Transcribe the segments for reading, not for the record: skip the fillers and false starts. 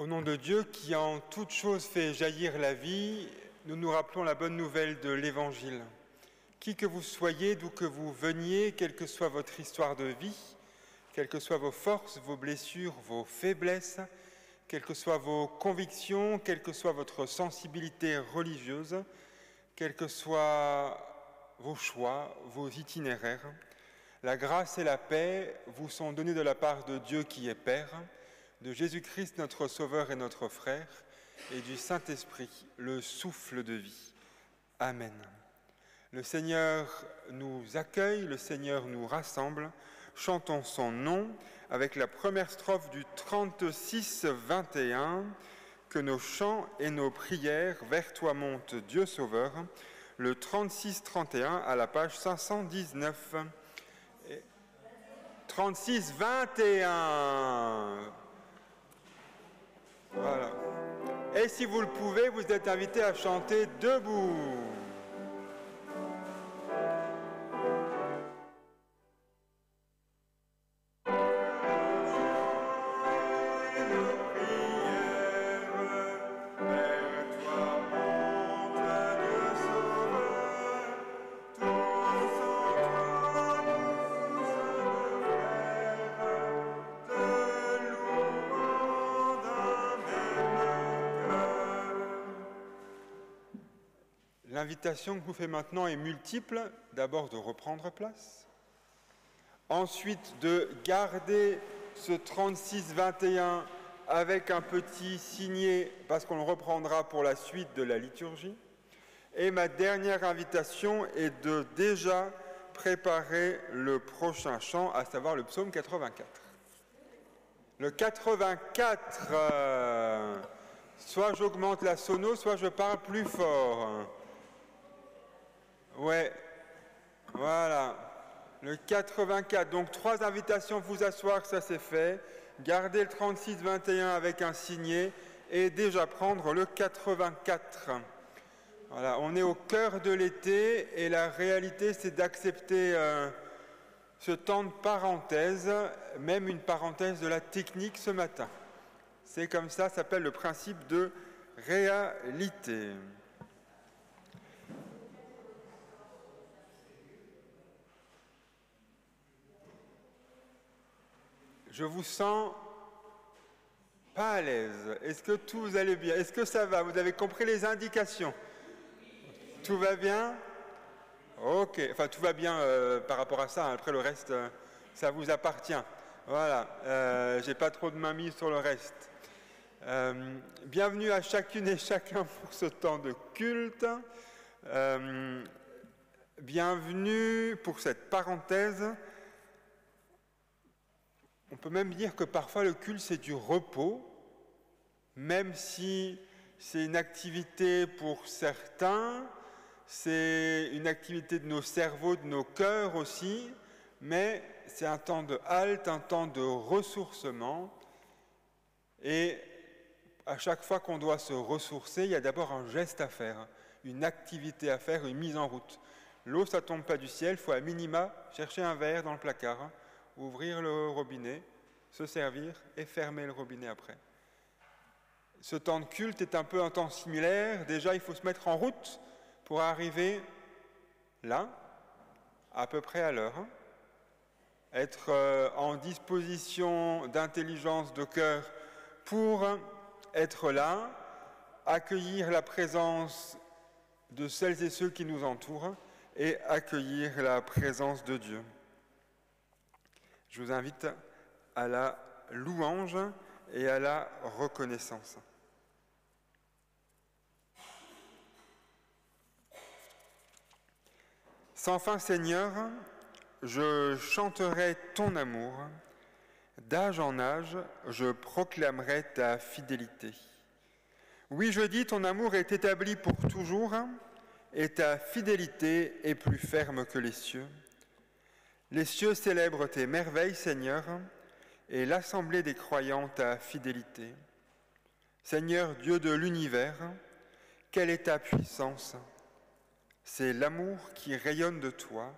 Au nom de Dieu qui en toute chose fait jaillir la vie, nous nous rappelons la bonne nouvelle de l'Évangile. Qui que vous soyez, d'où que vous veniez, quelle que soit votre histoire de vie, quelles que soient vos forces, vos blessures, vos faiblesses, quelles que soient vos convictions, quelle que soit votre sensibilité religieuse, quels que soient vos choix, vos itinéraires, la grâce et la paix vous sont données de la part de Dieu qui est Père, de Jésus-Christ notre Sauveur et notre Frère, et du Saint-Esprit, le souffle de vie. Amen. Le Seigneur nous accueille, le Seigneur nous rassemble. Chantons son nom avec la première strophe du 36-21. Que nos chants et nos prières vers toi montent, Dieu Sauveur. Le 36-31 à la page 519. 36-21. Voilà. Et si vous le pouvez, vous êtes invité à chanter debout. L'invitation que je vous fais maintenant est multiple. D'abord de reprendre place. Ensuite de garder ce 36-21 avec un petit signet parce qu'on le reprendra pour la suite de la liturgie. Et ma dernière invitation est de déjà préparer le prochain chant, à savoir le psaume 84. Le 84, soit j'augmente la sono, soit je parle plus fort. Ouais, voilà. Le 84, donc 3 invitations, vous asseoir, ça c'est fait. Gardez le 36-21 avec un signet et déjà prendre le 84. Voilà, on est au cœur de l'été et la réalité c'est d'accepter ce temps de parenthèse, même une parenthèse de la technique ce matin. C'est comme ça s'appelle le principe de réalité. Je vous sens pas à l'aise. Est-ce que tout vous allez bien? Est-ce que ça va? Vous avez compris les indications? Tout va bien? Ok. Enfin, tout va bien par rapport à ça. Après, le reste, ça vous appartient. Voilà. J'ai pas trop de main mise sur le reste. Bienvenue à chacune et chacun pour ce temps de culte. Bienvenue pour cette parenthèse. On peut même dire que parfois le culte c'est du repos, même si c'est une activité pour certains, c'est une activité de nos cerveaux, de nos cœurs aussi, mais c'est un temps de halte, un temps de ressourcement. Et à chaque fois qu'on doit se ressourcer, il y a d'abord un geste à faire, une activité à faire, une mise en route. L'eau, ça ne tombe pas du ciel, il faut à minima chercher un verre dans le placard, ouvrir le robinet, se servir et fermer le robinet après. Ce temps de culte est un peu un temps similaire. Déjà, il faut se mettre en route pour arriver là, à peu près à l'heure. Être en disposition d'intelligence, de cœur pour être là, accueillir la présence de celles et ceux qui nous entourent et accueillir la présence de Dieu. Je vous invite à la louange et à la reconnaissance. Sans fin, Seigneur, je chanterai ton amour. D'âge en âge, je proclamerai ta fidélité. Oui, je dis, ton amour est établi pour toujours et ta fidélité est plus ferme que les cieux. Les cieux célèbrent tes merveilles, Seigneur, et l'assemblée des croyants ta fidélité. Seigneur Dieu de l'univers, quelle est ta puissance? C'est l'amour qui rayonne de toi.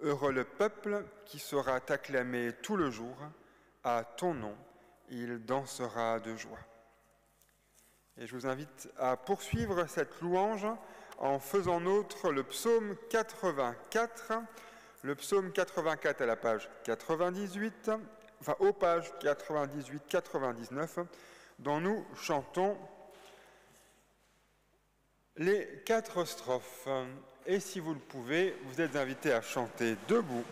Heureux le peuple qui saura t'acclamer tout le jour. À ton nom, il dansera de joie. Et je vous invite à poursuivre cette louange en faisant nôtre le psaume 84. Le psaume 84 à la page 98, enfin aux pages 98-99, dont nous chantons les 4 strophes. Et si vous le pouvez, vous êtes invités à chanter debout.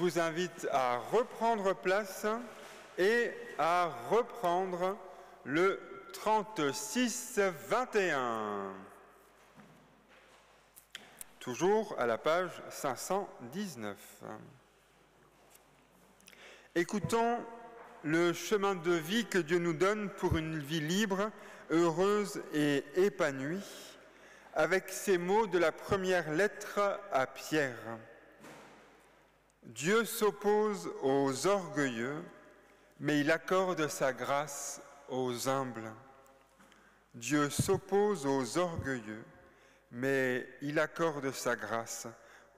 Je vous invite à reprendre place et à reprendre le 36-21. Toujours à la page 519. Écoutons le chemin de vie que Dieu nous donne pour une vie libre, heureuse et épanouie, avec ces mots de la première lettre à Pierre. Dieu s'oppose aux orgueilleux, mais il accorde sa grâce aux humbles. Dieu s'oppose aux orgueilleux, mais il accorde sa grâce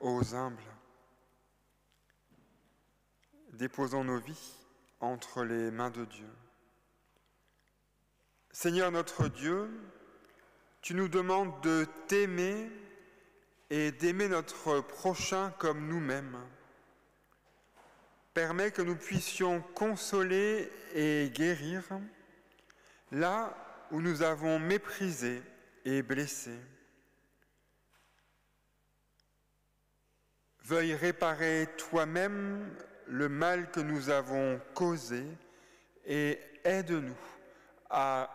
aux humbles. Déposons nos vies entre les mains de Dieu. Seigneur notre Dieu, tu nous demandes de t'aimer et d'aimer notre prochain comme nous-mêmes. Permets que nous puissions consoler et guérir là où nous avons méprisé et blessé. Veuille réparer toi-même le mal que nous avons causé et aide-nous à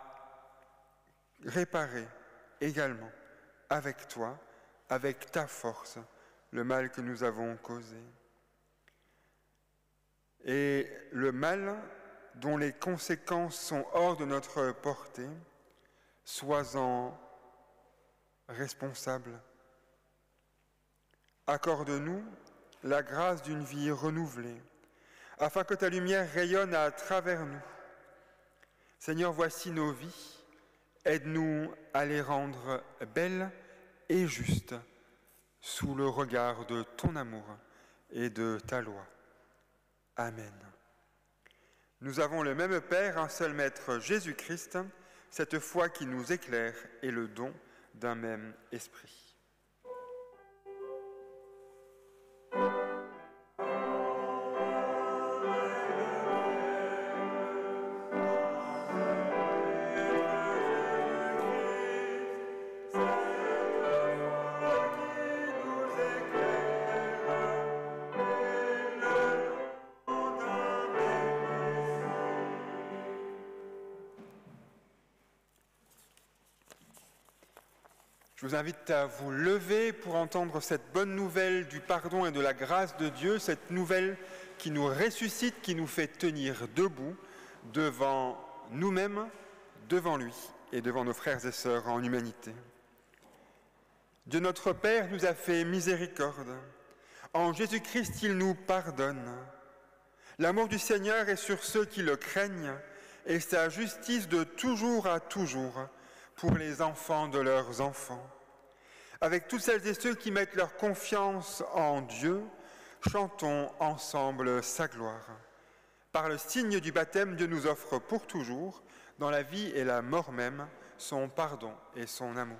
réparer également avec toi, avec ta force, le mal que nous avons causé. Et le mal dont les conséquences sont hors de notre portée, sois-en responsable. Accorde-nous la grâce d'une vie renouvelée, afin que ta lumière rayonne à travers nous. Seigneur, voici nos vies. Aide-nous à les rendre belles et justes sous le regard de ton amour et de ta loi. Amen. Nous avons le même Père, un seul Maître, Jésus-Christ, cette foi qui nous éclaire est le don d'un même esprit. Je vous invite à vous lever pour entendre cette bonne nouvelle du pardon et de la grâce de Dieu, cette nouvelle qui nous ressuscite, qui nous fait tenir debout devant nous-mêmes, devant lui et devant nos frères et sœurs en humanité. Dieu notre Père nous a fait miséricorde. En Jésus-Christ, il nous pardonne. L'amour du Seigneur est sur ceux qui le craignent et sa justice de toujours à toujours pour les enfants de leurs enfants. Avec toutes celles et ceux qui mettent leur confiance en Dieu, chantons ensemble sa gloire. Par le signe du baptême, Dieu nous offre pour toujours, dans la vie et la mort même, son pardon et son amour.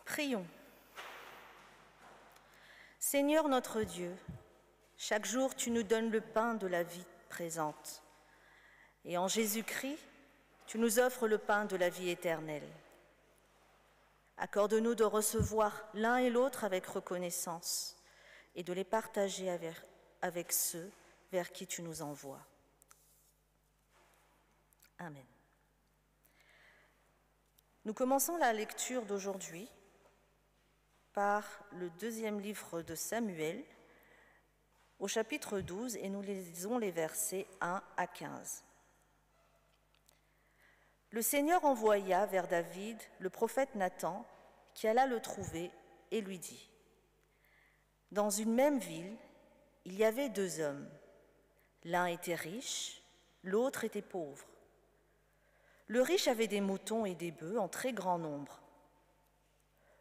Prions. Seigneur notre Dieu, chaque jour tu nous donnes le pain de la vie présente. Et en Jésus-Christ, tu nous offres le pain de la vie éternelle. Accorde-nous de recevoir l'un et l'autre avec reconnaissance et de les partager avec ceux vers qui tu nous envoies. Amen. Nous commençons la lecture d'aujourd'hui par le deuxième livre de Samuel, au chapitre 12, et nous lisons les versets 1 à 15. Le Seigneur envoya vers David le prophète Nathan, qui alla le trouver et lui dit : « Dans une même ville, il y avait deux hommes. L'un était riche, l'autre était pauvre. Le riche avait des moutons et des bœufs en très grand nombre.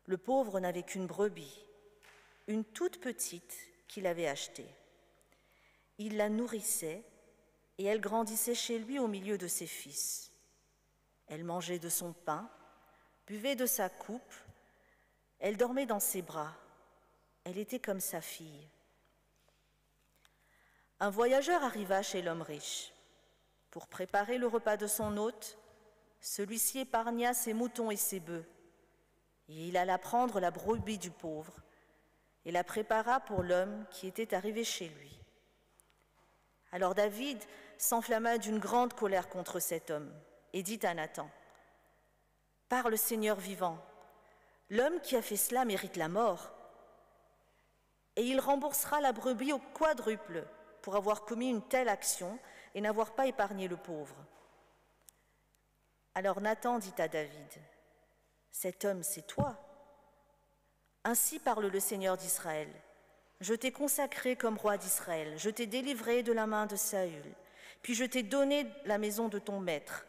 Le pauvre n'avait qu'une brebis, une toute petite qu'il avait achetée. Il la nourrissait et elle grandissait chez lui au milieu de ses fils. Elle mangeait de son pain, buvait de sa coupe, elle dormait dans ses bras, elle était comme sa fille. Un voyageur arriva chez l'homme riche. Pour préparer le repas de son hôte, celui-ci épargna ses moutons et ses bœufs. Et il alla prendre la brebis du pauvre et la prépara pour l'homme qui était arrivé chez lui. Alors David s'enflamma d'une grande colère contre cet homme et dit à Nathan : « Par le Seigneur vivant, L'homme qui a fait cela mérite la mort, et il remboursera la brebis au quadruple pour avoir commis une telle action et n'avoir pas épargné le pauvre. » Alors Nathan dit à David, « Cet homme, c'est toi. Ainsi parle le Seigneur d'Israël. Je t'ai consacré comme roi d'Israël, je t'ai délivré de la main de Saül, puis je t'ai donné la maison de ton maître.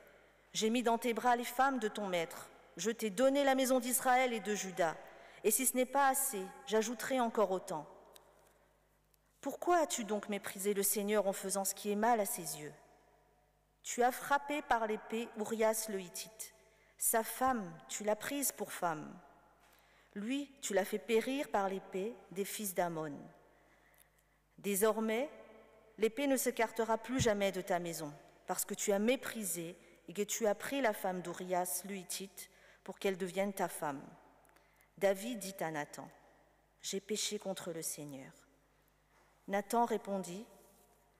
J'ai mis dans tes bras les femmes de ton maître. Je t'ai donné la maison d'Israël et de Juda. Et si ce n'est pas assez, j'ajouterai encore autant. Pourquoi as-tu donc méprisé le Seigneur en faisant ce qui est mal à ses yeux? Tu as frappé par l'épée Urias le Hittite. Sa femme, tu l'as prise pour femme. Lui, tu l'as fait périr par l'épée des fils d'Ammon. Désormais, l'épée ne s'écartera plus jamais de ta maison, parce que tu as méprisé et que tu as pris la femme d'Urias le Hittite pour qu'elle devienne ta femme. » David dit à Nathan, « J'ai péché contre le Seigneur. » Nathan répondit,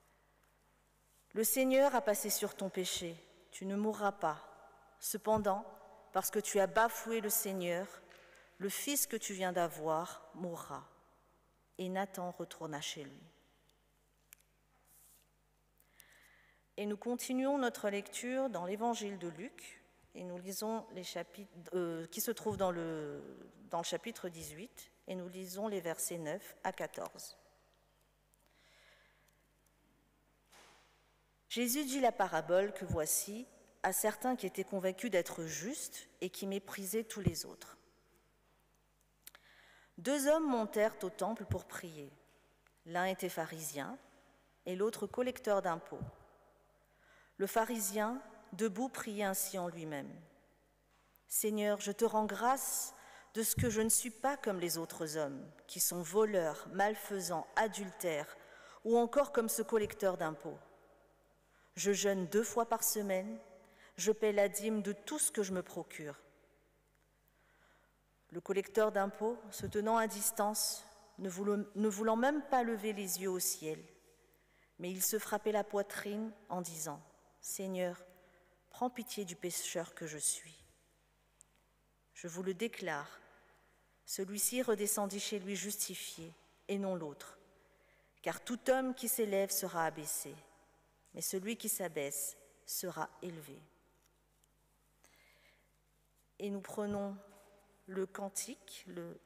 « Le Seigneur a passé sur ton péché, tu ne mourras pas. Cependant, parce que tu as bafoué le Seigneur, le fils que tu viens d'avoir mourra. » Et Nathan retourna chez lui. Et nous continuons notre lecture dans l'évangile de Luc, et nous lisons les chapitres qui se trouvent dans le chapitre 18, et nous lisons les versets 9 à 14. Jésus dit la parabole que voici à certains qui étaient convaincus d'être justes et qui méprisaient tous les autres. 2 hommes montèrent au temple pour prier. L'un était pharisien et l'autre collecteur d'impôts. Le pharisien, debout, priait ainsi en lui-même. « Seigneur, je te rends grâce de ce que je ne suis pas comme les autres hommes, qui sont voleurs, malfaisants, adultères, ou encore comme ce collecteur d'impôts. Je jeûne 2 fois par semaine, je paie la dîme de tout ce que je me procure. » Le collecteur d'impôts, se tenant à distance, ne voulant même pas lever les yeux au ciel, mais il se frappait la poitrine en disant, « Seigneur, prends pitié du pécheur que je suis. » Je vous le déclare, celui-ci redescendit chez lui justifié, et non l'autre, car tout homme qui s'élève sera abaissé, mais celui qui s'abaisse sera élevé. Et nous prenons le cantique, le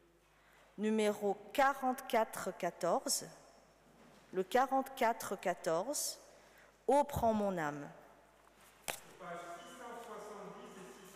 numéro 44-14, le 44-14, « Ô prends mon âme ». Page 670 et 671.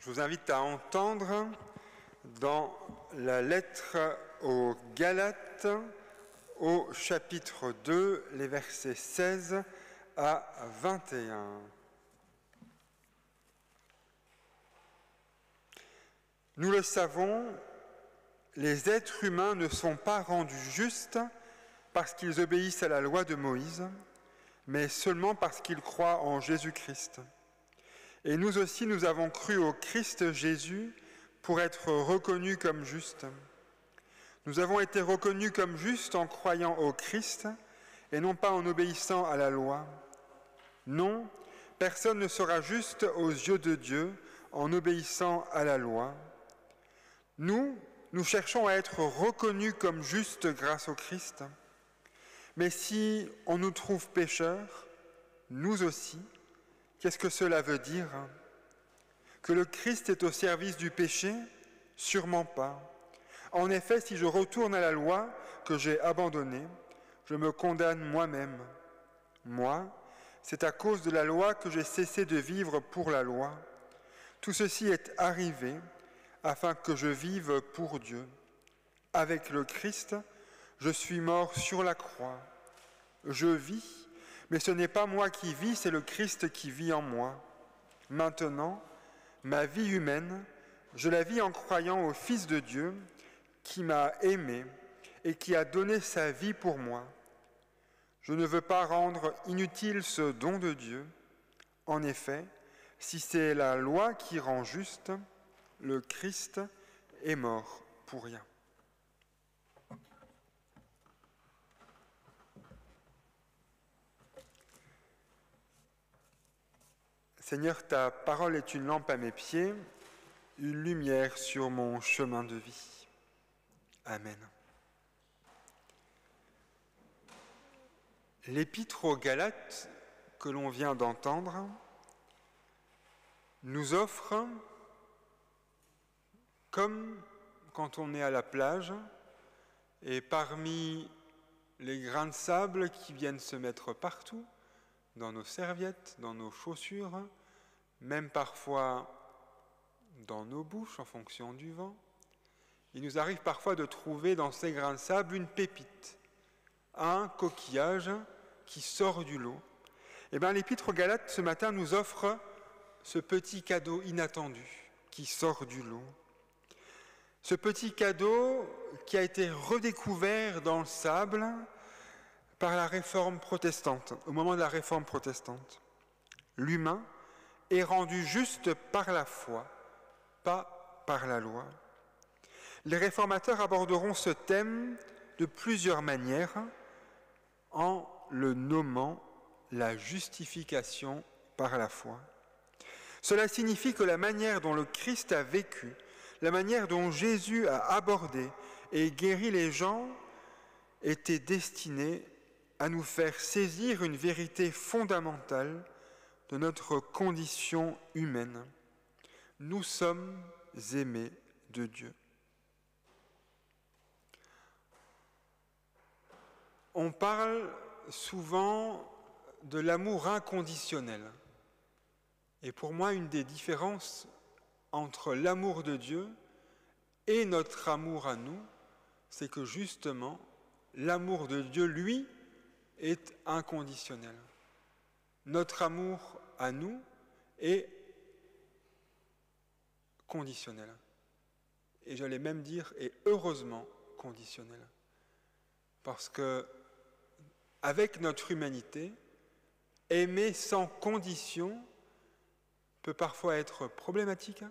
Je vous invite à entendre dans la lettre aux Galates, au chapitre 2, les versets 16 à 21. Nous le savons, les êtres humains ne sont pas rendus justes parce qu'ils obéissent à la loi de Moïse, mais seulement parce qu'ils croient en Jésus-Christ. Et nous aussi, nous avons cru au Christ Jésus pour être reconnus comme justes. Nous avons été reconnus comme justes en croyant au Christ et non pas en obéissant à la loi. Non, personne ne sera juste aux yeux de Dieu en obéissant à la loi. Nous cherchons à être reconnus comme justes grâce au Christ. Mais si on nous trouve pécheurs, nous aussi, qu'est-ce que cela veut dire? Que le Christ est au service du péché? Sûrement pas. En effet, si je retourne à la loi que j'ai abandonnée, je me condamne moi-même. Moi, c'est à cause de la loi que j'ai cessé de vivre pour la loi. Tout ceci est arrivé afin que je vive pour Dieu. Avec le Christ, je suis mort sur la croix. Je vis, mais ce n'est pas moi qui vis, c'est le Christ qui vit en moi. Maintenant, ma vie humaine, je la vis en croyant au Fils de Dieu qui m'a aimé et qui a donné sa vie pour moi. Je ne veux pas rendre inutile ce don de Dieu. En effet, si c'est la loi qui rend juste, le Christ est mort pour rien. Seigneur, ta parole est une lampe à mes pieds, une lumière sur mon chemin de vie. Amen. L'épître aux Galates que l'on vient d'entendre nous offre, comme quand on est à la plage et parmi les grains de sable qui viennent se mettre partout, dans nos serviettes, dans nos chaussures, même parfois dans nos bouches en fonction du vent, il nous arrive parfois de trouver dans ces grains de sable une pépite, un coquillage qui sort du lot. Eh bien, l'Épître aux Galates ce matin nous offre ce petit cadeau inattendu qui sort du lot. Ce petit cadeau qui a été redécouvert dans le sable par la Réforme protestante, au moment de la Réforme protestante. L'humain est rendu juste par la foi, pas par la loi. Les réformateurs aborderont ce thème de plusieurs manières en le nommant la justification par la foi. Cela signifie que la manière dont le Christ a vécu, la manière dont Jésus a abordé et guéri les gens était destinée à nous faire saisir une vérité fondamentale de notre condition humaine. Nous sommes aimés de Dieu. On parle souvent de l'amour inconditionnel. Et pour moi, une des différences entre l'amour de Dieu et notre amour à nous, c'est que justement, l'amour de Dieu, lui, est inconditionnel. Notre amour à nous est conditionnel. Et j'allais même dire, et heureusement conditionnel. Parce que, avec notre humanité, aimer sans condition peut parfois être problématique,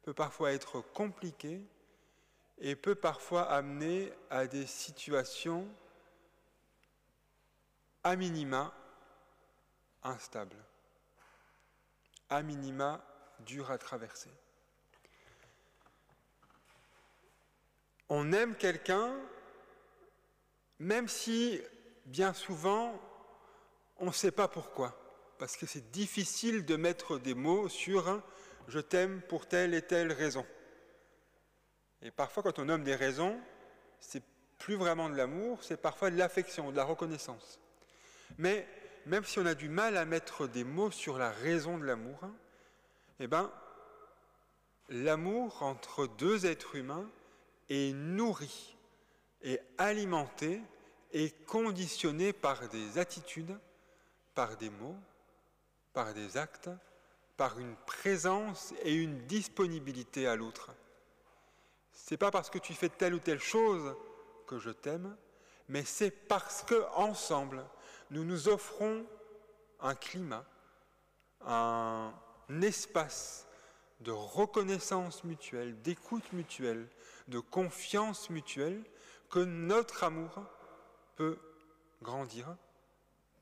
peut parfois être compliqué et peut parfois amener à des situations à minima instables, à minima dures à traverser. On aime quelqu'un, même si bien souvent on ne sait pas pourquoi. Parce que c'est difficile de mettre des mots sur « je t'aime pour telle et telle raison ». Et parfois, quand on nomme des raisons, c'est plus vraiment de l'amour, c'est parfois de l'affection, de la reconnaissance. Mais même si on a du mal à mettre des mots sur la raison de l'amour, eh bien, L'amour entre deux êtres humains est nourri, est alimenté et conditionné par des attitudes, par des mots, par des actes, par une présence et une disponibilité à l'autre. C'est pas parce que tu fais telle ou telle chose que je t'aime, mais c'est parce que ensemble nous nous offrons un climat, un espace de reconnaissance mutuelle, d'écoute mutuelle, de confiance mutuelle, que notre amour peut grandir,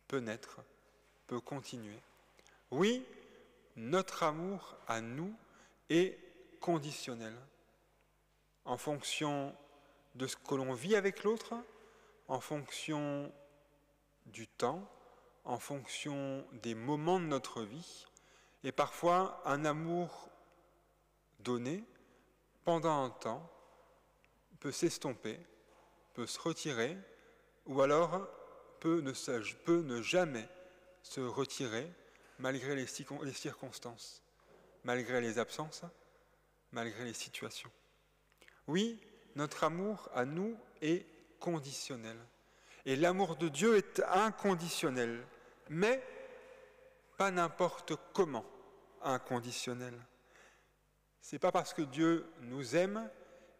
peut naître, peut continuer. Oui, notre amour à nous est conditionnel en fonction de ce que l'on vit avec l'autre, en fonction du temps, en fonction des moments de notre vie, et parfois un amour donné pendant un temps peut s'estomper, peut se retirer, ou alors peut ne jamais se retirer malgré les circonstances, malgré les absences, malgré les situations. Oui, notre amour à nous est conditionnel. Et l'amour de Dieu est inconditionnel, mais pas n'importe comment inconditionnel. C'est pas parce que Dieu nous aime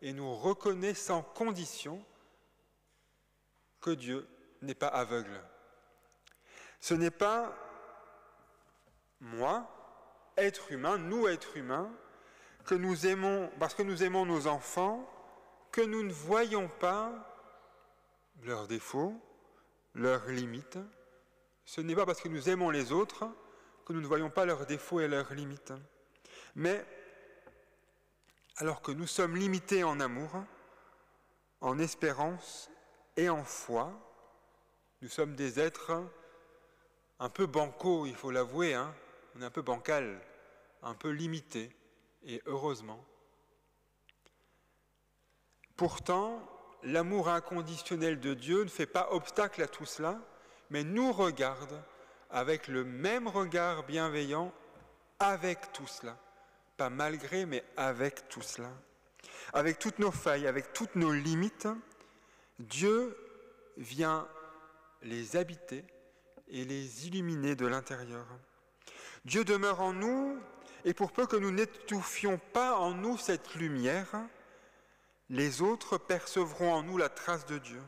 et nous reconnaît sans condition que Dieu n'est pas aveugle. Ce n'est pas moi, être humain, nous êtres humains, que nous aimons, parce que nous aimons nos enfants, que nous ne voyons pas leurs défauts, leurs limites. Ce n'est pas parce que nous aimons les autres que nous ne voyons pas leurs défauts et leurs limites. Mais alors que nous sommes limités en amour, en espérance et en foi, nous sommes des êtres un peu bancals, il faut l'avouer, on est un peu bancal, un peu limité, et heureusement. Pourtant, l'amour inconditionnel de Dieu ne fait pas obstacle à tout cela, mais nous regarde avec le même regard bienveillant avec tout cela. Pas malgré, mais avec tout cela. Avec toutes nos failles, avec toutes nos limites, Dieu vient les habiter et les illuminer de l'intérieur. Dieu demeure en nous, et pour peu que nous n'étouffions pas en nous cette lumière, les autres percevront en nous la trace de Dieu.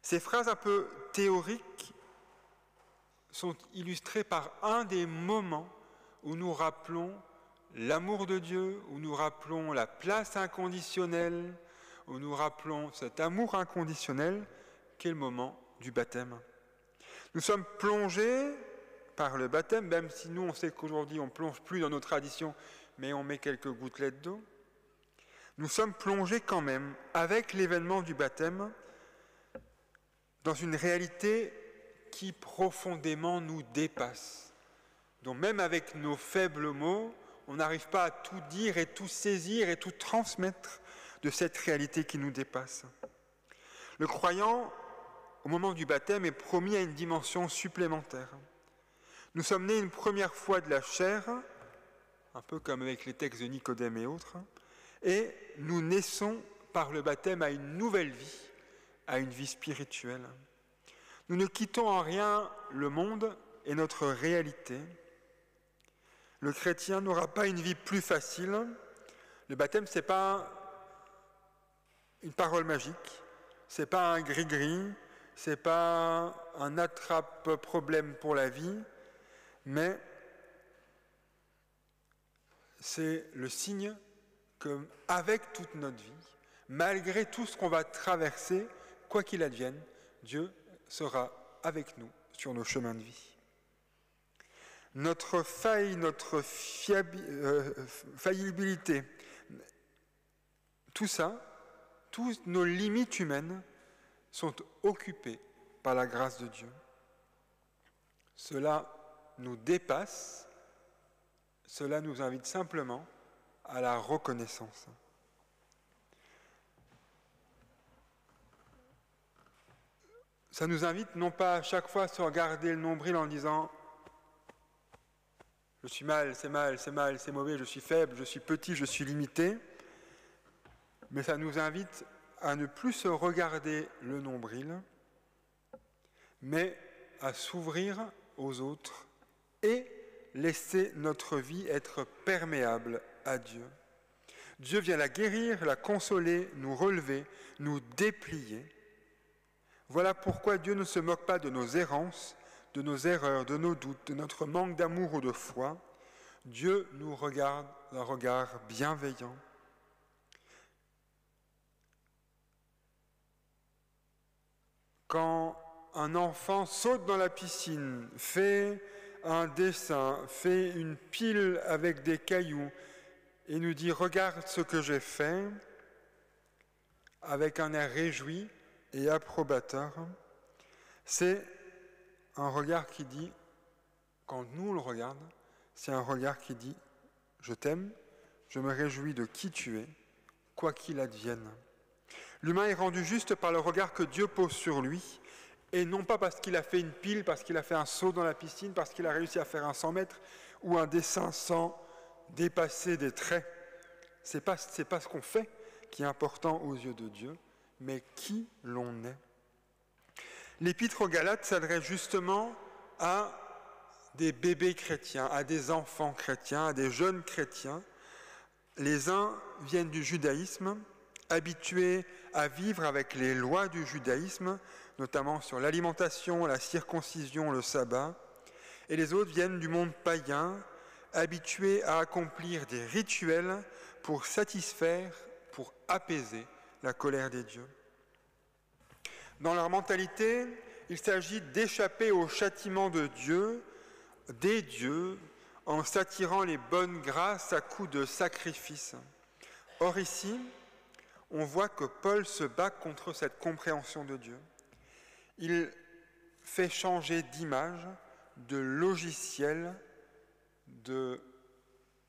Ces phrases un peu théoriques sont illustrées par un des moments où nous rappelons l'amour de Dieu, où nous rappelons la place inconditionnelle, où nous rappelons cet amour inconditionnel qu'est le moment du baptême. Nous sommes plongés par le baptême, même si nous on sait qu'aujourd'hui on ne plonge plus dans nos traditions, mais on met quelques gouttelettes d'eau. Nous sommes plongés quand même, avec l'événement du baptême, dans une réalité qui profondément nous dépasse. Donc même avec nos faibles mots, on n'arrive pas à tout dire et tout saisir et tout transmettre de cette réalité qui nous dépasse. Le croyant, au moment du baptême, est promis à une dimension supplémentaire. Nous sommes nés une première fois de la chair, un peu comme avec les textes de Nicodème et autres, et nous naissons par le baptême à une nouvelle vie, à une vie spirituelle. Nous ne quittons en rien le monde et notre réalité. Le chrétien n'aura pas une vie plus facile. Le baptême, ce n'est pas une parole magique, ce n'est pas un gris-gris, ce n'est pas un attrape-problème pour la vie, mais c'est le signe qu'avec toute notre vie, malgré tout ce qu'on va traverser, quoi qu'il advienne, Dieu sera avec nous sur nos chemins de vie. Notre faille, notre faillibilité, tout ça, toutes nos limites humaines sont occupées par la grâce de Dieu. Cela nous dépasse, cela nous invite simplement à la reconnaissance. Ça nous invite non pas à chaque fois à se regarder le nombril en disant Je suis mal, c'est mauvais, je suis faible, je suis petit, je suis limité. Mais ça nous invite à ne plus se regarder le nombril, mais à s'ouvrir aux autres et laisser notre vie être perméable à Dieu. Dieu vient la guérir, la consoler, nous relever, nous déplier. Voilà pourquoi Dieu ne se moque pas de nos errances, de nos erreurs, de nos doutes, de notre manque d'amour ou de foi. Dieu nous regarde d'un regard bienveillant. Quand un enfant saute dans la piscine, fait un dessin, fait une pile avec des cailloux et nous dit « Regarde ce que j'ai fait », avec un air réjoui et approbateur, c'est un regard qui dit, quand nous on le regarde, c'est un regard qui dit « Je t'aime, je me réjouis de qui tu es, quoi qu'il advienne ». L'humain est rendu juste par le regard que Dieu pose sur lui, et non pas parce qu'il a fait une pile, parce qu'il a fait un saut dans la piscine, parce qu'il a réussi à faire un 100 mètres, ou un dessin sans dépasser des traits. C'est pas ce qu'on fait qui est important aux yeux de Dieu, mais qui l'on est. L'Épître aux Galates s'adresse justement à des bébés chrétiens, à des enfants chrétiens, à des jeunes chrétiens. Les uns viennent du judaïsme, habitués à vivre avec les lois du judaïsme, notamment sur l'alimentation, la circoncision, le sabbat, et les autres viennent du monde païen, habitués à accomplir des rituels pour satisfaire, pour apaiser la colère des dieux. Dans leur mentalité, il s'agit d'échapper au châtiment de Dieu, des dieux, en s'attirant les bonnes grâces à coups de sacrifices. Or ici, on voit que Paul se bat contre cette compréhension de Dieu. Il fait changer d'image, de logiciel, de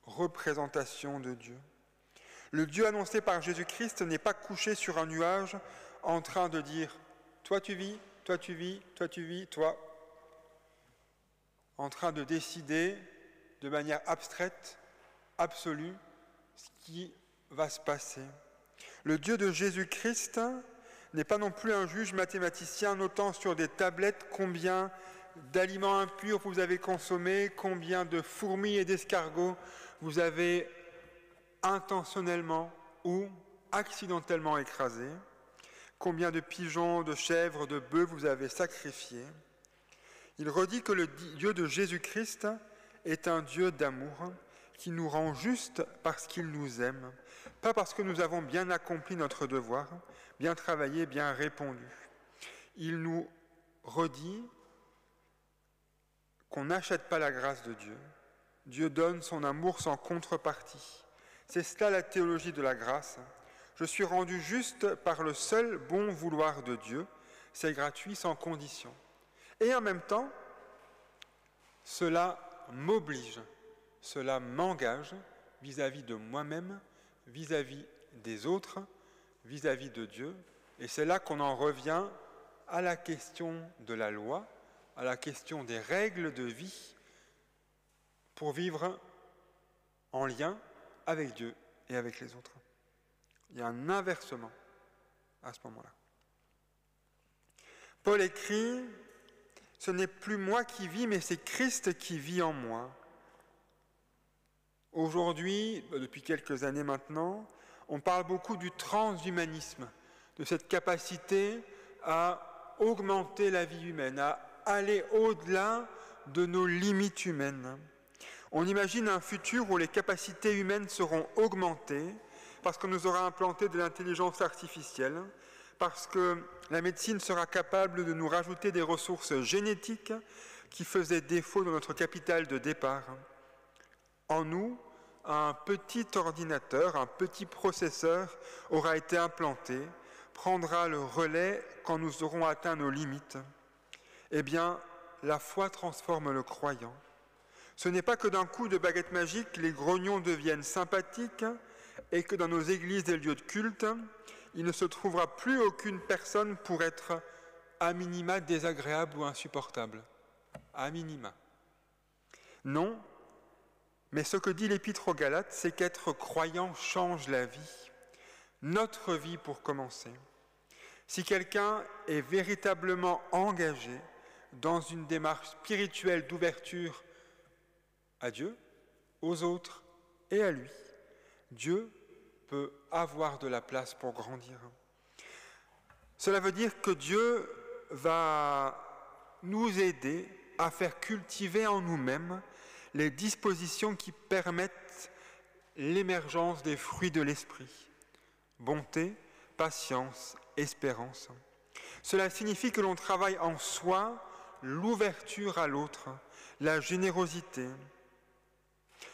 représentation de Dieu. Le Dieu annoncé par Jésus-Christ n'est pas couché sur un nuage en train de dire « toi tu vis, toi tu vis, toi tu vis, toi », en train de décider de manière abstraite, absolue, ce qui va se passer. Le Dieu de Jésus-Christ n'est pas non plus un juge mathématicien notant sur des tablettes combien d'aliments impurs vous avez consommé, combien de fourmis et d'escargots vous avez intentionnellement ou accidentellement écrasés, combien de pigeons, de chèvres, de bœufs vous avez sacrifiés. Il redit que le Dieu de Jésus-Christ est un Dieu d'amour qui nous rend justes parce qu'il nous aime, pas parce que nous avons bien accompli notre devoir, bien travaillé, bien répondu. Il nous redit qu'on n'achète pas la grâce de Dieu. Dieu donne son amour sans contrepartie. C'est cela la théologie de la grâce. Je suis rendu juste par le seul bon vouloir de Dieu. C'est gratuit, sans condition. Et en même temps, cela m'oblige, cela m'engage vis-à-vis de moi-même, vis-à-vis des autres, vis-à-vis de Dieu. Et c'est là qu'on en revient à la question de la loi, à la question des règles de vie pour vivre en lien avec Dieu et avec les autres. Il y a un inversement à ce moment-là. Paul écrit « Ce n'est plus moi qui vis, mais c'est Christ qui vit en moi. » Aujourd'hui, depuis quelques années maintenant, on parle beaucoup du transhumanisme, de cette capacité à augmenter la vie humaine, à aller au-delà de nos limites humaines. On imagine un futur où les capacités humaines seront augmentées parce qu'on nous aura implanté de l'intelligence artificielle, parce que la médecine sera capable de nous rajouter des ressources génétiques qui faisaient défaut dans notre capital de départ. En nous, un petit ordinateur, un petit processeur aura été implanté, prendra le relais quand nous aurons atteint nos limites. Eh bien, la foi transforme le croyant. Ce n'est pas que d'un coup de baguette magique, les grognons deviennent sympathiques et que dans nos églises et lieux de culte, il ne se trouvera plus aucune personne pour être à minima désagréable ou insupportable. À minima. Non, Mais ce que dit l'Épître aux Galates, c'est qu'être croyant change la vie, notre vie pour commencer. Si quelqu'un est véritablement engagé dans une démarche spirituelle d'ouverture à Dieu, aux autres et à lui, Dieu peut avoir de la place pour grandir. Cela veut dire que Dieu va nous aider à faire cultiver en nous-mêmes les dispositions qui permettent l'émergence des fruits de l'esprit. Bonté, patience, espérance. Cela signifie que l'on travaille en soi l'ouverture à l'autre, la générosité,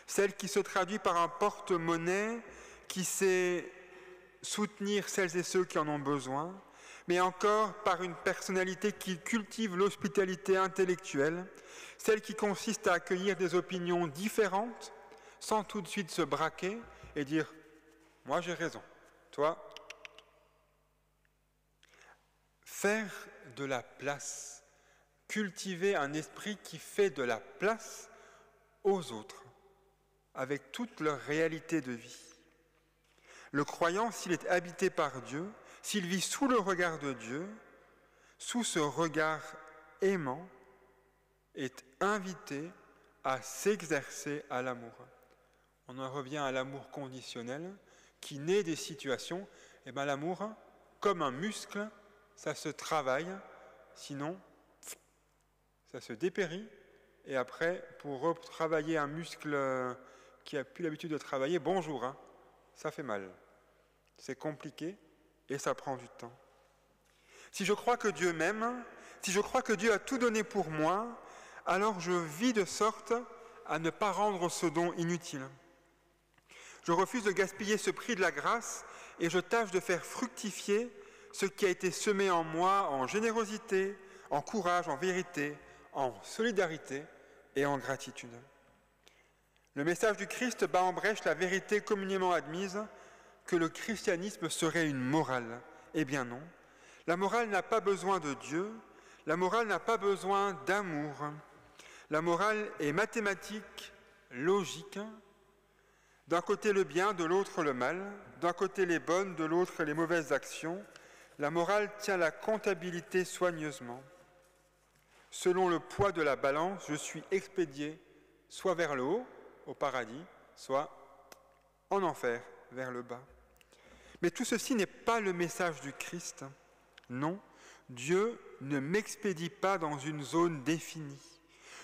celle qui se traduit par un porte-monnaie qui sait soutenir celles et ceux qui en ont besoin, mais encore par une personnalité qui cultive l'hospitalité intellectuelle, celle qui consiste à accueillir des opinions différentes sans tout de suite se braquer et dire « moi j'ai raison, toi ». Faire de la place, cultiver un esprit qui fait de la place aux autres, avec toute leur réalité de vie. Le croyant, s'il est habité par Dieu, s'il vit sous le regard de Dieu, sous ce regard aimant, est invité à s'exercer à l'amour. On en revient à l'amour conditionnel, qui naît des situations. Et bien l'amour, comme un muscle, ça se travaille, sinon ça se dépérit. Et après, pour retravailler un muscle qui n'a plus l'habitude de travailler, bonjour, hein, ça fait mal. C'est compliqué et ça prend du temps. Si je crois que Dieu m'aime, si je crois que Dieu a tout donné pour moi, alors je vis de sorte à ne pas rendre ce don inutile. Je refuse de gaspiller ce prix de la grâce et je tâche de faire fructifier ce qui a été semé en moi en générosité, en courage, en vérité, en solidarité et en gratitude. Le message du Christ bat en brèche la vérité communément admise que le christianisme serait une morale. Eh bien non, la morale n'a pas besoin de Dieu, la morale n'a pas besoin d'amour. La morale est mathématique, logique. D'un côté le bien, de l'autre le mal. D'un côté les bonnes, de l'autre les mauvaises actions. La morale tient la comptabilité soigneusement. Selon le poids de la balance, je suis expédié soit vers le haut, au paradis, soit en enfer, vers le bas. Mais tout ceci n'est pas le message du Christ. Non, Dieu ne m'expédie pas dans une zone définie.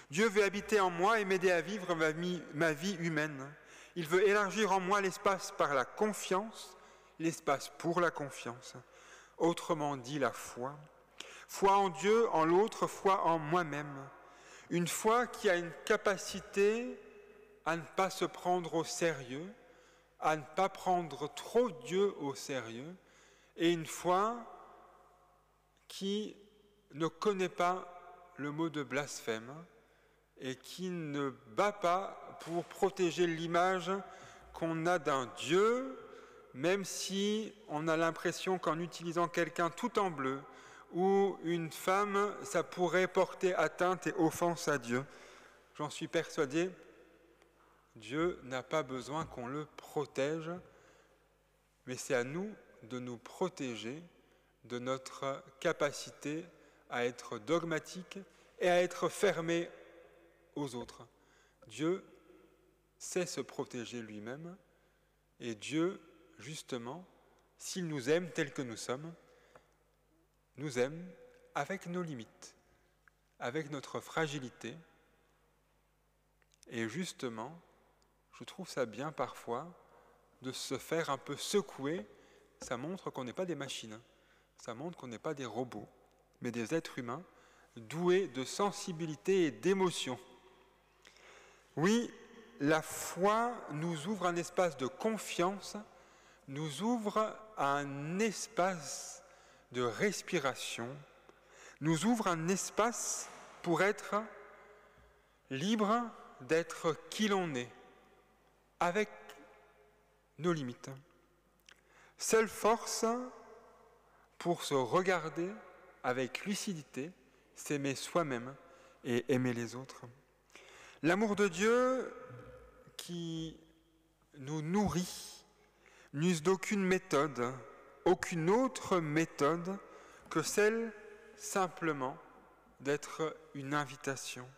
Dieu veut habiter en moi et m'aider à vivre ma vie humaine. Il veut élargir en moi l'espace par la confiance, l'espace pour la confiance. Autrement dit, la foi. Foi en Dieu, en l'autre, foi en moi-même. Une foi qui a une capacité à ne pas se prendre au sérieux, à ne pas prendre trop Dieu au sérieux, et une foi qui ne connaît pas le mot de blasphème et qui ne bat pas pour protéger l'image qu'on a d'un Dieu, même si on a l'impression qu'en utilisant quelqu'un tout en bleu ou une femme, ça pourrait porter atteinte et offense à Dieu. J'en suis persuadé, Dieu n'a pas besoin qu'on le protège, mais c'est à nous de nous protéger de notre capacité à être dogmatique et à être fermé aux autres. Dieu sait se protéger lui-même et Dieu, justement, s'il nous aime tels que nous sommes, nous aime avec nos limites, avec notre fragilité. Et justement, je trouve ça bien parfois de se faire un peu secouer. Ça montre qu'on n'est pas des machines, ça montre qu'on n'est pas des robots, mais des êtres humains doués de sensibilité et d'émotion. Oui, la foi nous ouvre un espace de confiance, nous ouvre un espace de respiration, nous ouvre un espace pour être libre d'être qui l'on est, avec nos limites. Seule force pour se regarder avec lucidité, s'aimer soi-même et aimer les autres. L'amour de Dieu qui nous nourrit n'use d'aucune méthode, aucune autre méthode que celle simplement d'être une invitation.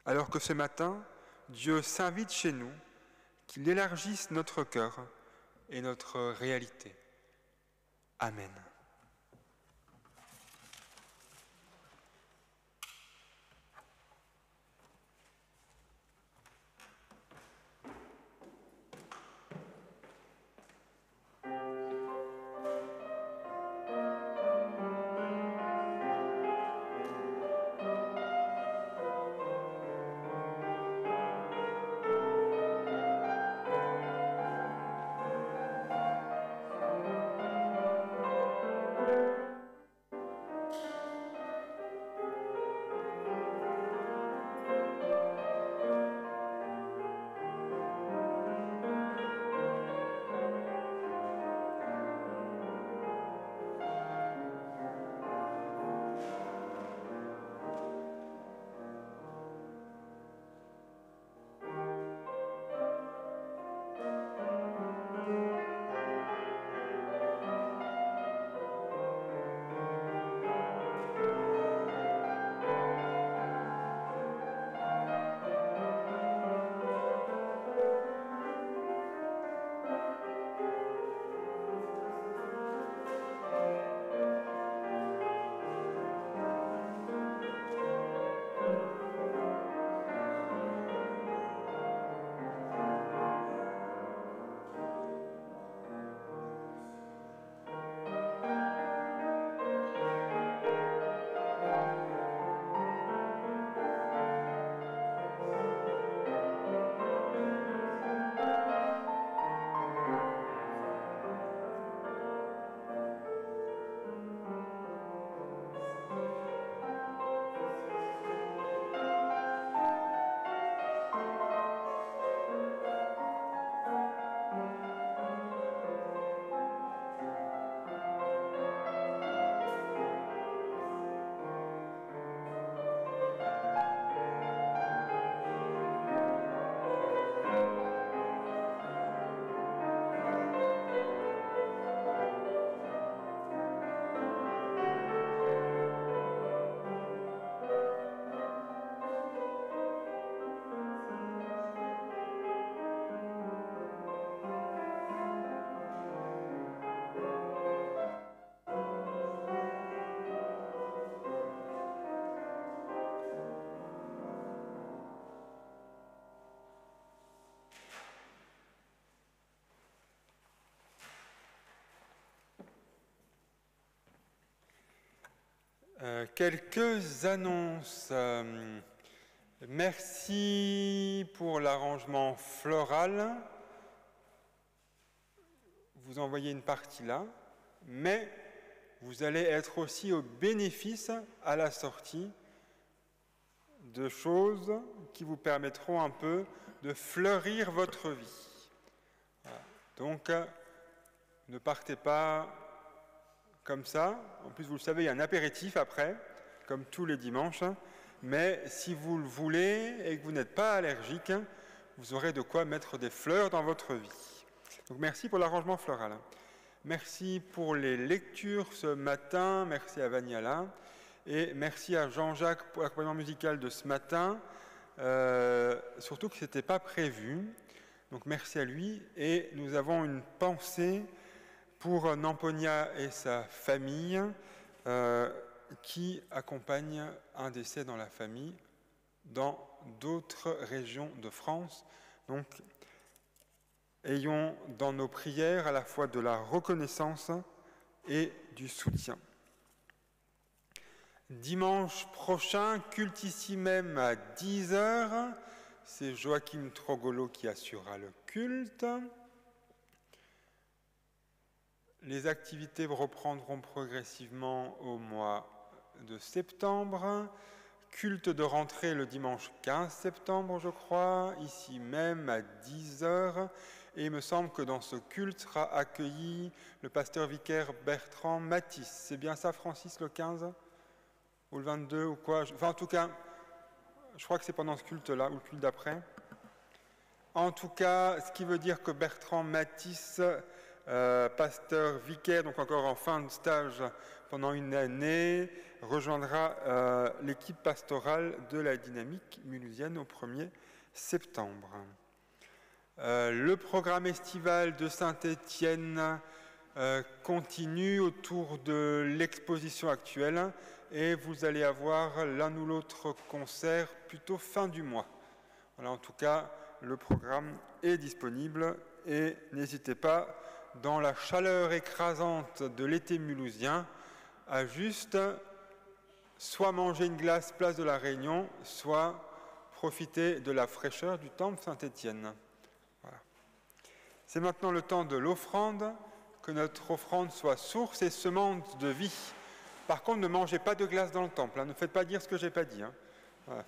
Alors que ce matin, Dieu s'invite chez nous, qu'il élargisse notre cœur et notre réalité. Amen. Quelques annonces. Merci pour l'arrangement floral. Vous envoyez une partie là, mais vous allez être aussi au bénéfice à la sortie de choses qui vous permettront un peu de fleurir votre vie. Voilà. Donc, ne partez pas comme ça. En plus, vous le savez, il y a un apéritif après, comme tous les dimanches. Mais si vous le voulez et que vous n'êtes pas allergique, vous aurez de quoi mettre des fleurs dans votre vie. Donc, merci pour l'arrangement floral. Merci pour les lectures ce matin. Merci à Vaniala. Et merci à Jean-Jacques pour l'accompagnement musical de ce matin. Surtout que ce n'était pas prévu. Donc, merci à lui. Et nous avons une pensée pour Namponia et sa famille qui accompagne un décès dans la famille dans d'autres régions de France. Donc, ayons dans nos prières à la fois de la reconnaissance et du soutien. Dimanche prochain, culte ici même à 10h, c'est Joachim Trogolo qui assurera le culte. Les activités reprendront progressivement au mois de septembre. Culte de rentrée le dimanche 15 septembre, je crois, ici même à 10h. Et il me semble que dans ce culte sera accueilli le pasteur vicaire Bertrand Matisse. C'est bien ça, Francis, le 15 ou le 22 ou quoi? Enfin, en tout cas, je crois que c'est pendant ce culte-là ou le culte d'après. En tout cas, ce qui veut dire que Bertrand Matisse, pasteur vicaire, donc encore en fin de stage pendant une année, rejoindra l'équipe pastorale de la dynamique mulhousienne au 1er septembre. Le programme estival de Saint-Étienne continue autour de l'exposition actuelle et vous allez avoir l'un ou l'autre concert plutôt fin du mois. Voilà, en tout cas, le programme est disponible et n'hésitez pas, dans la chaleur écrasante de l'été mulhousien, à juste soit manger une glace place de la Réunion, soit profiter de la fraîcheur du temple Saint-Étienne. Voilà. C'est maintenant le temps de l'offrande, que notre offrande soit source et semence de vie. Par contre, ne mangez pas de glace dans le temple, hein. Ne faites pas dire ce que je n'ai pas dit. Hein. Voilà.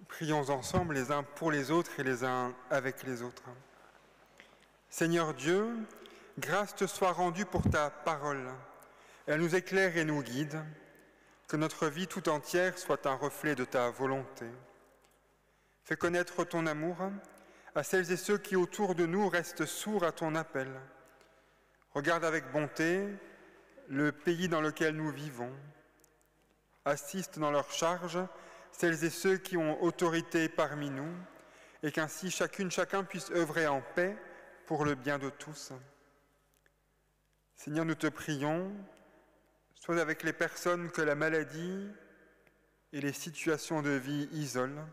Prions ensemble les uns pour les autres et les uns avec les autres. Seigneur Dieu, grâce te soit rendue pour ta parole. Elle nous éclaire et nous guide. Que notre vie tout entière soit un reflet de ta volonté. Fais connaître ton amour à celles et ceux qui autour de nous restent sourds à ton appel. Regarde avec bonté le pays dans lequel nous vivons. Assiste dans leurs charges celles et ceux qui ont autorité parmi nous, et qu'ainsi chacun puisse œuvrer en paix pour le bien de tous. Seigneur, nous te prions, sois avec les personnes que la maladie et les situations de vie isolent,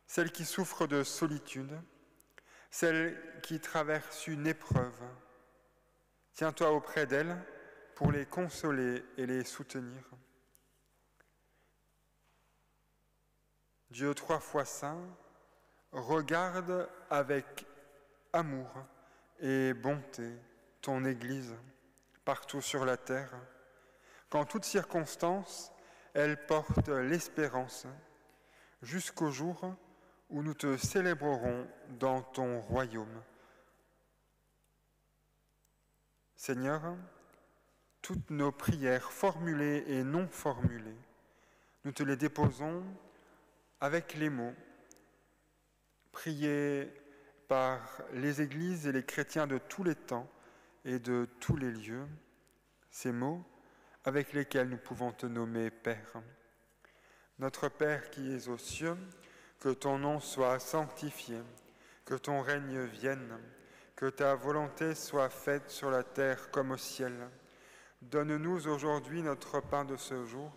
celles qui souffrent de solitude, celles qui traversent une épreuve. Tiens-toi auprès d'elles pour les consoler et les soutenir. Dieu 3 fois saint, regarde avec amour et bonté ton Église partout sur la terre, qu'en toutes circonstances, elle porte l'espérance jusqu'au jour où nous te célébrerons dans ton royaume. Seigneur, toutes nos prières formulées et non formulées, nous te les déposons avec les mots priés par les églises et les chrétiens de tous les temps et de tous les lieux, ces mots avec lesquels nous pouvons te nommer Père. Notre Père qui es aux cieux, que ton nom soit sanctifié, que ton règne vienne, que ta volonté soit faite sur la terre comme au ciel. Donne-nous aujourd'hui notre pain de ce jour,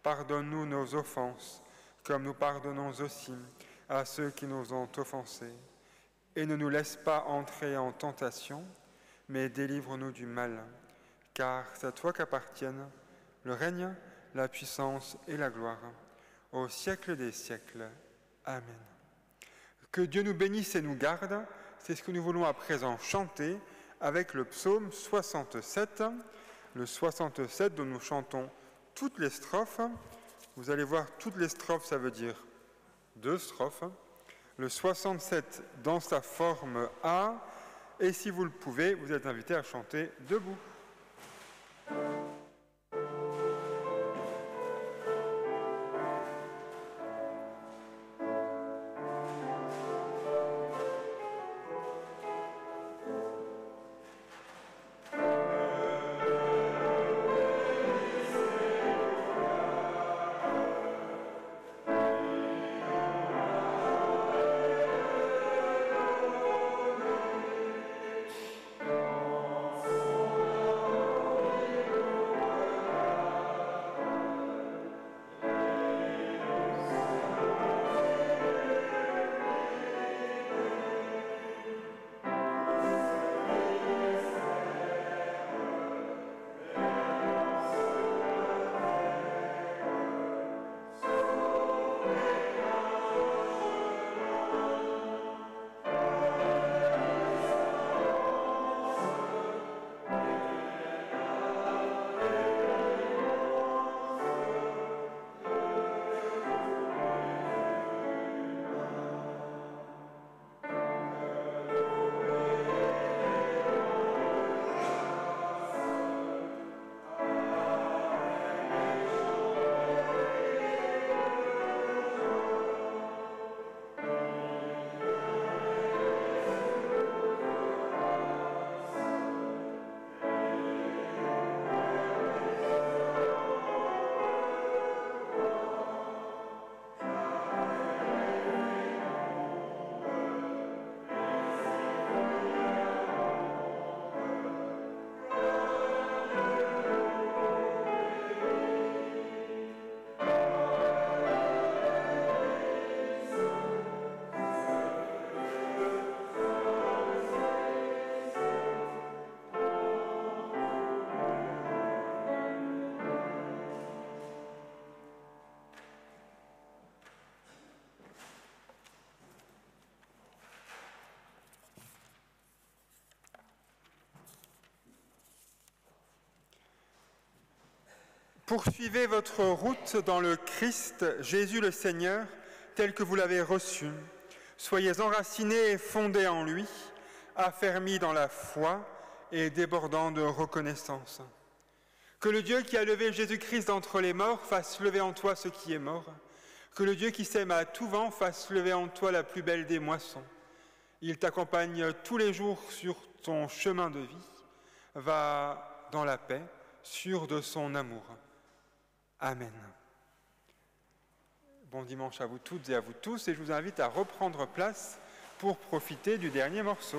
pardonne-nous nos offenses, comme nous pardonnons aussi à ceux qui nous ont offensés. Et ne nous laisse pas entrer en tentation, mais délivre-nous du mal, car c'est à toi qu'appartiennent le règne, la puissance et la gloire, au siècle des siècles. Amen. Que Dieu nous bénisse et nous garde, c'est ce que nous voulons à présent chanter avec le psaume 67, le 67 dont nous chantons toutes les strophes. Vous allez voir, toutes les strophes, ça veut dire 2 strophes. Le 67 dans sa forme A, et si vous le pouvez, vous êtes invité à chanter debout. Poursuivez votre route dans le Christ, Jésus le Seigneur, tel que vous l'avez reçu. Soyez enracinés et fondés en lui, affermis dans la foi et débordants de reconnaissance. Que le Dieu qui a levé Jésus-Christ d'entre les morts fasse lever en toi ce qui est mort. Que le Dieu qui sème à tout vent fasse lever en toi la plus belle des moissons. Il t'accompagne tous les jours sur ton chemin de vie. Va dans la paix, sûr de son amour. Amen. Bon dimanche à vous toutes et à vous tous, et je vous invite à reprendre place pour profiter du dernier morceau.